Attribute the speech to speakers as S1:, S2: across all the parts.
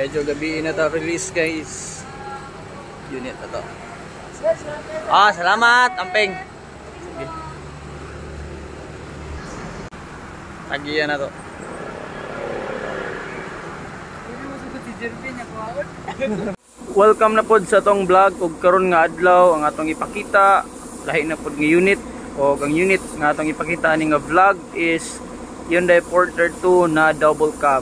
S1: Medyo gabi na to release guys. Unit na to. Salamat, Ampeng. Sige. Tagiyan na to. Welcome na pod sa tong vlog ug karon nga adlaw ang atong ipakita lahi na pod nga unit o ang unit nga atong ipakita ani nga vlog is Hyundai Porter 2 na double cab.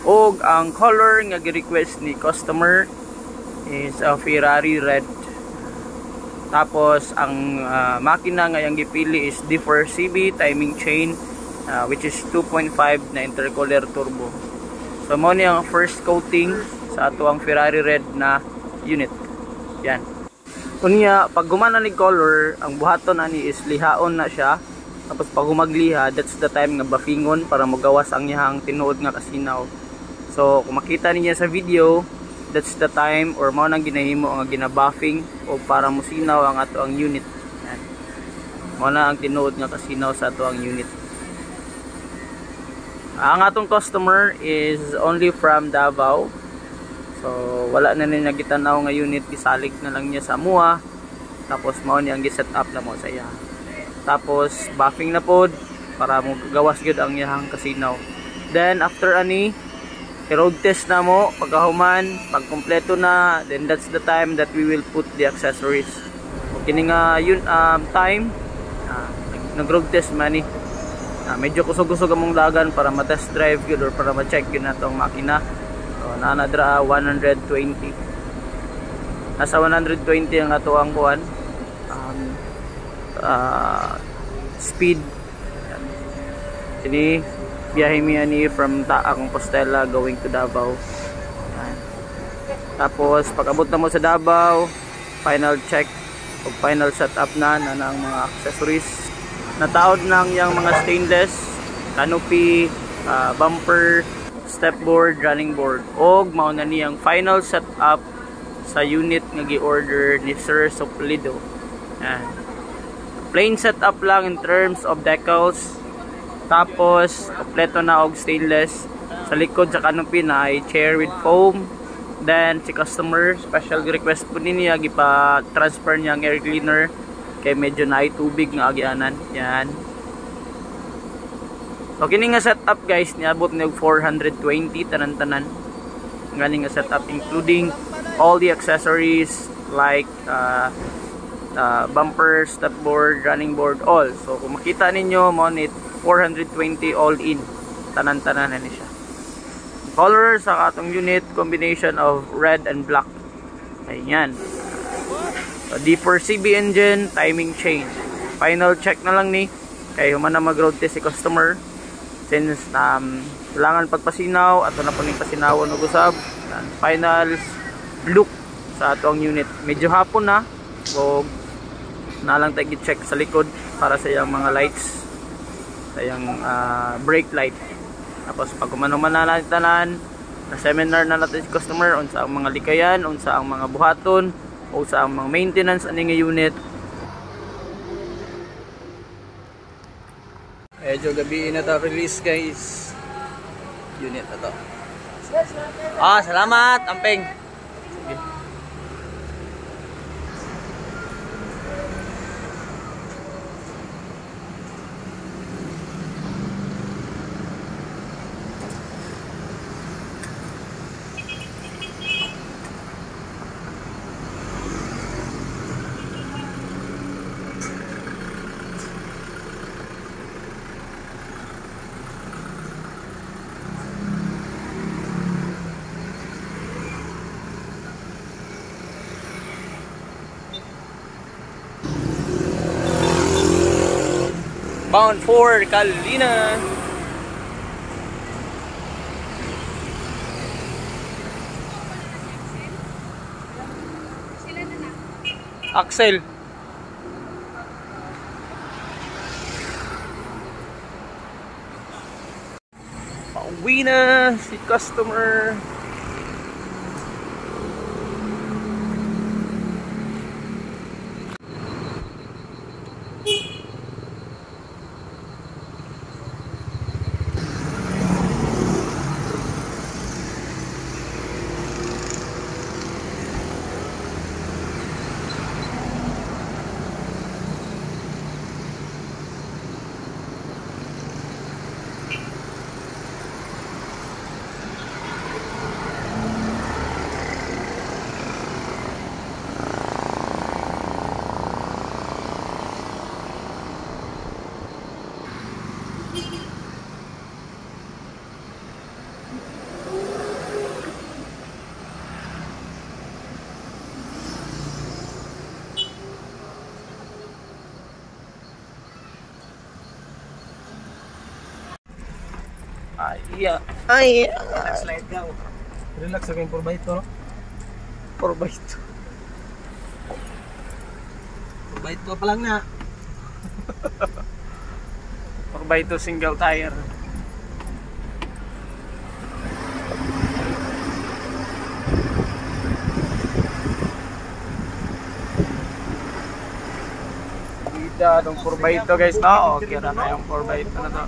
S1: Og ang color nga gi-request ni customer is a Ferrari red. Tapos ang makina nga yang gipili is D4CB timing chain which is 2.5 na intercooler turbo. So mo ni ang first coating sa ato ang Ferrari red na unit. Yan. Kunya pag gumana ni color, ang buhaton ani is lihaon na siya. Tapos pag humagliha, that's the time nga baffingon para magawas ang iyang tinuod nga kasinaw. So kung makita niya sa video, that's the time or mao nang ginahimo ang ginabuffing o para musinaw ang ato ang unit. Yan. Mao na ang tinuod nga kasinaw sa ato ang unit. Ang atong customer is only from Davao. So wala na niya gitanaw nga unit, gisalig na lang niya sa mua. Tapos mao ni ang gi-set up na mo sa iya. Tapos buffing na pod para mo gawas gyud ang iyang kasinaw. Then after ani road test na mo pagkahuman, pag kompleto na, then that's the time that we will put the accessories. Kini nga yun time nag-road test man ni. Medyo kusog-kusog among dagan para ma-test drive gyud or para ma-check gyud natong makina. So nanadra 120. Nasa 120 ang ato ang kuan. Speed. Ini biyahe mi ani from Taang Compostela going to Davao. Yan. Tapos pag abot na mo sa Davao, final check o final setup na ang mga accessories. Nataod na ang mga stainless, canopy, bumper, step board, running board. Og mao na niyang final setup sa unit nga gi-order ni Sir Soplido. Yan. Plain setup lang in terms of decals. Tapos kompleto na og stainless. Sa likod sa canopy na ay chair with foam. Then si customer special request po niya gipa-transfer niya ang air cleaner kay medyo na ay tubig nga agyanan. Yan. So kini nga setup guys niabot ni og 420 tanan-tanan. Ngani nga setup including all the accessories like bumper, step board, running board, all. So kung makita ninyo mo ni 420 all in. Tanan-tanan na ni siya. Color sa atong unit combination of red and black. Ayan. So D4CB engine, timing chain. Final check na lang ni kay human na mag-road test si customer. Since kailangan pagpasinaw ato na po ning pasinawon og usab. Final look sa atong unit. Medyo hapon na. O nalang tayo check sa likod para sa iyang mga lights, sa iyang brake light. Tapos pag kumanuman na natin tanan, na seminar na natin si customer unsa ang mga likayan, unsa ang mga buhaton, o sa ang mga maintenance ani nga unit. Medyo gabi na to release guys. Unit na to. Salamat, Ampeng. Sige. Bound for Calina. Axel. Pauwi na si customer. Yeah. Ay.
S2: Slide daw. Relax again 4x2, no?
S1: 4x2.
S2: 4x2 pa lang na.
S1: 4x2 single tire. Ida dong 4x2 guys na. Okay na na yung 4x2 na to.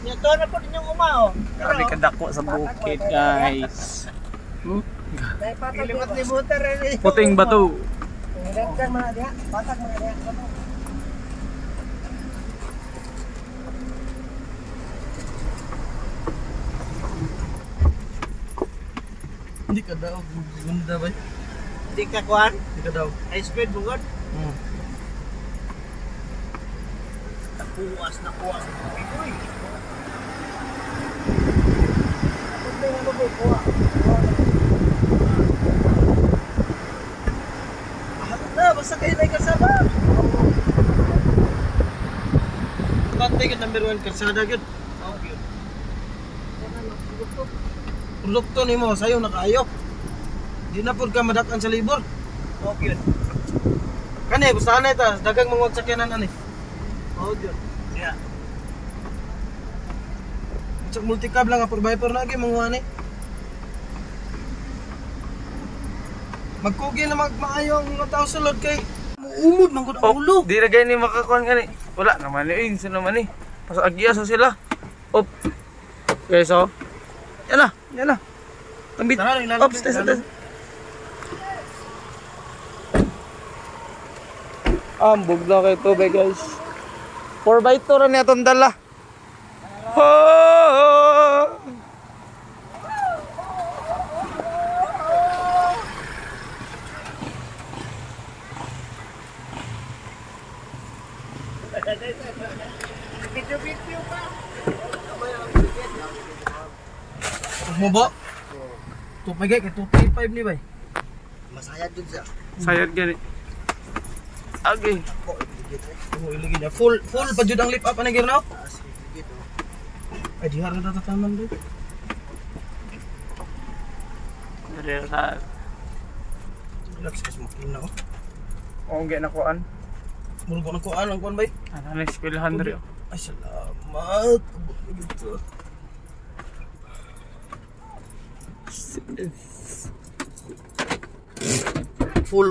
S2: Ito na po ninyong umao.
S1: Grabe kadako sa bukid guys.
S2: Ilipat ni motor rin.
S1: Puting bato.
S2: Dagdag mga diha, patag mga diha. Hindi ka daw, ganda ba? Hindi ka kuhan? Hindi ka daw. High speed bugod? Nakuwas. Uy! Basta kayo na kalsada. Patay ka number 1 kalsada yun. Produkto ni mo, sa'yo nakaayo. Di na po ka madakan sa libor. Okay yun. Kani, gustahan na ito. Dagang mga wagsakyanan ani. Okay yun. Yeah. Sa multicab lang, 4x4 lagi mga ani. Magkugi na maayo ang mga tao sulod kay muumod man gud ang ulo.
S1: Di na gani makakuan gani. Wala naman ni insa naman ni. Pasok agya sa sila. Op. Okay, so. Yan na. Tambit. Ops, test. Ambog na kay tubig guys. 4x2 ra niya itong dala.
S2: Video pa. Mo ba? Tupay kay 235 ni bay. Masayad jud siya.
S1: Sayad gani. Okay.
S2: Iligid na full pa jud ang lift up ani girnaw. Ay di harang tatataman ba?
S1: Dire sa
S2: Relax kas mo kina ko.
S1: o gyud na kuan.
S2: Muro ko na kuan ang kuan bay.
S1: Ano na eskwelahan diri.
S2: Ay salamat. Full